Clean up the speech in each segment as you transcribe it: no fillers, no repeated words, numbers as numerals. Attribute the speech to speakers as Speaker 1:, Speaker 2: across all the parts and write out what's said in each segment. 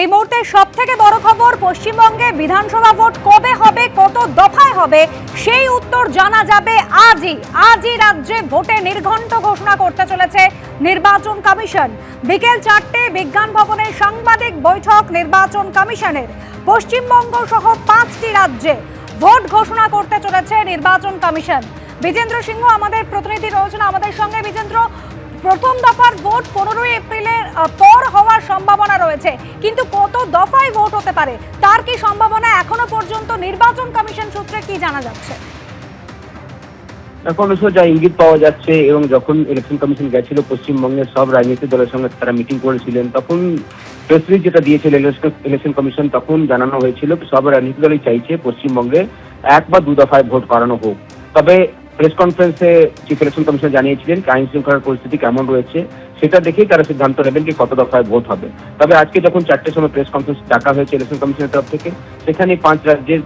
Speaker 1: এই মুহূর্তে সব থেকে বড় খবর, পশ্চিমবঙ্গে বিধানসভা ভোট কবে হবে, কত দফায় হবে, সেই উত্তর জানা যাবে আজই রাজ্যে ভোটে নির্ঘণ্ট ঘোষণা করতে চলেছে নির্বাচন কমিশন। বিকেল 4টে বিজ্ঞান ভবনে সাংবাদিক বৈঠক নির্বাচন কমিশনের। পশ্চিমবঙ্গ সহ 5টি রাজ্যে ভোট ঘোষণা করতে চলেছে নির্বাচন কমিশন। বিজেন্দ্র সিংহ আমাদের প্রতিনিধি রয়েছেন আমাদের সঙ্গে। বিজেন্দ্র, প্রথম দফার ভোট 15 এপ্রিলের পর হওয়ার সম্ভাবনা রয়েছে, কিন্তু কত দফায় ভোট হতে পারে তার কি সম্ভাবনা এখনো পর্যন্ত নির্বাচন কমিশন সূত্রে কি জানা যাচ্ছে?
Speaker 2: এখন যা ইঙ্গিত পাওয়া যাচ্ছে, এবং যখন ইলেকশন কমিশন গেছিল পশ্চিমবঙ্গের সব রাজনৈতিক দলের সঙ্গে তারা মিটিং করেছিলেন, তখন প্রেস রিলিজ যেটা দিয়েছিল ইলেকশন কমিশন, তখন জানানো হয়েছিল সব রাজনৈতিক দলই চাইছে পশ্চিমবঙ্গে 1 বা 2 দফায় ভোট করানো হোক। তবে প্রেস কনফারেন্সে চিফ ইলেকশন কমিশনার জানিয়েছিলেন আইন শৃঙ্খলার পরিস্থিতি কেমন রয়েছে সেটা দেখেই তারা সিদ্ধান্ত নেবেন কি কত দফায় ভোট হবে। তবে আজকে যখন 4টের সময় প্রেস কনফারেন্স ডাকা হয়েছে ইলেকশন কমিশনের তরফ থেকে, সেখানে 5 রাজ্যের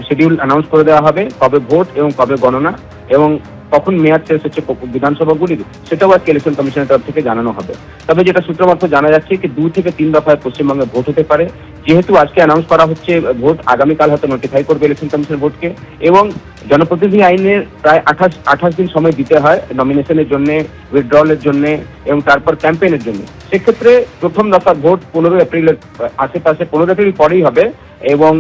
Speaker 2: শিডিউল অ্যানাউন্স করে দেওয়া হবে, কবে ভোট এবং কবে গণনা এবং কখন মেয়াদ শেষ হচ্ছে বিধানসভাগুলির, সেটাও আজকে ইলেকশন কমিশনের তরফ থেকে জানানো হবে। তবে যেটা সূত্র মাত্র জানা যাচ্ছে কি 2 থেকে 3 দফায় পশ্চিমবঙ্গে ভোট হতে পারে। যেহেতু আজকে অ্যানাউন্স করা হচ্ছে ভোট, আগামীকাল হয়তো নোটিফাই করবে ইলেকশন কমিশন ভোটকে, এবং জনপ্রতিনিধি আইনের প্রায় 28 দিন সময় দিতে হয় নমিনেশনের জন্য, উইথড্রলের জন্য এবং তারপর ক্যাম্পেইনের জন্য। সেক্ষেত্রে প্রথম দফার ভোট 15 এপ্রিলের আশেপাশে, 15 এপ্রিল পরেই হবে, এবং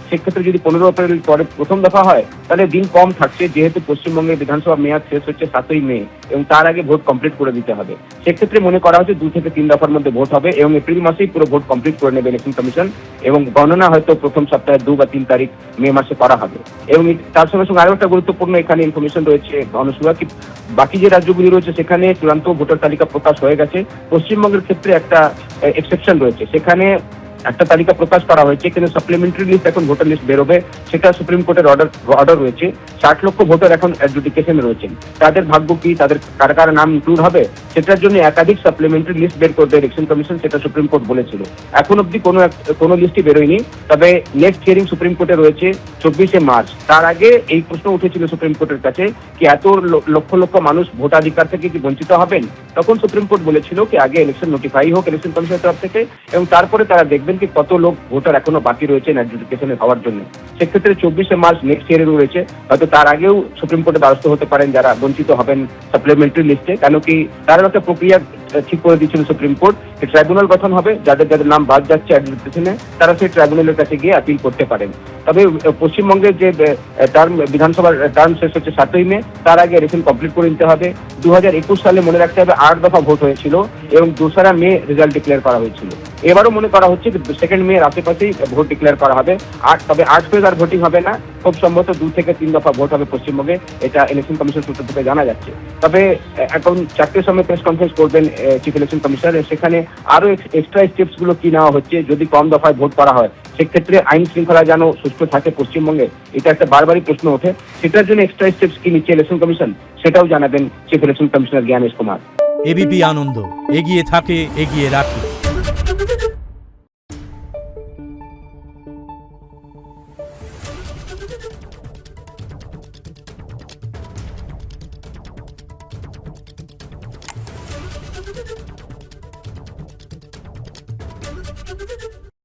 Speaker 2: সেক্ষেত্রে যদি 15 এপ্রিল পরে প্রথম দফা হয় তাহলে দিন কম থাকছে, যেহেতু পশ্চিমবঙ্গের বিধানসভা মেয়াদ শেষ হচ্ছে 7ই মে এবং তার আগে ভোট কমপ্লিট করে দিতে হবে। সেক্ষেত্রে মনে করা হচ্ছে 2 থেকে 3 দফার মধ্যে ভোট হবে এবং এপ্রিল মাসেই পুরো ভোট কমপ্লিট করে নেবে ইলেকশন কমিশন, এবং গণনা হয়তো প্রথম সপ্তাহে 2 বা 3 তারিখ মে মাসে করা হবে। এবং তার সঙ্গে সঙ্গে আরো একটা গুরুত্বপূর্ণ এখানে ইনফরমেশন রয়েছে অনুসূয়া, কি বাকি যে রাজ্যগুলি রয়েছে সেখানে চূড়ান্ত ভোটার তালিকা প্রকাশ হয়ে গেছে। পশ্চিমবঙ্গের ক্ষেত্রে একটা এক্সেপশন রয়েছে, সেখানে একটা তালিকা প্রকাশ করা হয়েছে, কিন্তু সাপ্লিমেন্টারি লিস্ট এখন ভোটার লিস্ট বেরোবে, সেটা সুপ্রিম কোর্টের অর্ডার রয়েছে। 60 লক্ষ ভোটার এখন অ্যাডজুডিকেশনে রয়েছেন, তাদের ভাগ্য কি, তাদের কার কার নাম ইনক্লুড হবে, সেটার জন্য একাধিক সাপ্লিমেন্টারি লিস্ট বের করবে ইলেকশন কমিশন, সেটা সুপ্রিম কোর্ট বলেছিল। এখন অব্দি কোনো লিস্টই বেরোয়নি। তবে নেক্সট হিয়ারিং সুপ্রিম কোর্টে রয়েছে 24শে মার্চ। তার আগে এই প্রশ্ন উঠেছিল সুপ্রিম কোর্টের কাছে কি এত লক্ষ লক্ষ মানুষ ভোটাধিকার থেকে কি বঞ্চিত হবেন। তখন সুপ্রিম কোর্ট বলেছিল কি আগে ইলেকশন নোটিফাই হোক ইলেকশন কমিশনের তরফ থেকে, এবং তারপরে তারা দেখবেন কি কত লোক ভোটার এখনো বাকি রয়েছে অ্যাডজুডিকেশনে হওয়ার জন্য। সেক্ষেত্রে 24শে মার্চ নেক্সট হিয়ারিং রয়েছে, হয়তো তার আগেও সুপ্রিম কোর্টে দ্বারস্থ হতে পারেন যারা বঞ্চিত হবেন সাপ্লিমেন্টারি লিস্টে, কেন কি তারা একটা প্রক্রিয়া ঠিক করে দিচ্ছিল সুপ্রিম কোর্ট, ট্রাইব্যুনাল গঠন হবে, যাদের যাদের নাম বাদ যাচ্ছে অ্যাডজুডিকেশনে তারা সেই ট্রাইব্যুনালের কাছে গিয়ে আপিল করতে পারেন। তবে পশ্চিমবঙ্গের যে বিধানসভার টার্ম শেষ হচ্ছে 7ই মে, তার আগে ইলেকশন কমপ্লিট করে নিতে হবে। 2021 সালে মনে রাখতে হবে 8 দফা ভোট হয়েছিল এবং 2রা মে রেজাল্ট ডিক্লেয়ার করা হয়েছিল। এবারও মনে করা হচ্ছে 2 মে এর আশেপাশেই ভোট ডিক্লেয়ার করা হবে। তবে 8 ফেজ আর ভোটিং হবে না, খুব সম্ভবত 2 থেকে 3 দফা ভোট হবে পশ্চিমবঙ্গে, এটা ইলেকশন কমিশন সূত্র থেকে জানা যাচ্ছে। তবে এখন 4টের সময় প্রেস কনফারেন্স করবেন চিফ ইলেকশন কমিশনার, সেখানে আরো এক্সট্রা স্টেপস গুলো কি নেওয়া হচ্ছে যদি কম দফায় ভোট করা হয়, সেক্ষেত্রে আইন শৃঙ্খলা যেন সুষ্ঠু থাকে পশ্চিমবঙ্গে, এটা একটা বারবারই প্রশ্ন ওঠে। সেটার জন্য এক্সট্রা স্টেপস কি নিচ্ছে ইলেকশন কমিশন, সেটাও জানাবেন chief election commissioner Gyanesh Kumar.
Speaker 3: ABP Ananda, এগিয়ে থাকে, এগিয়ে রাখে।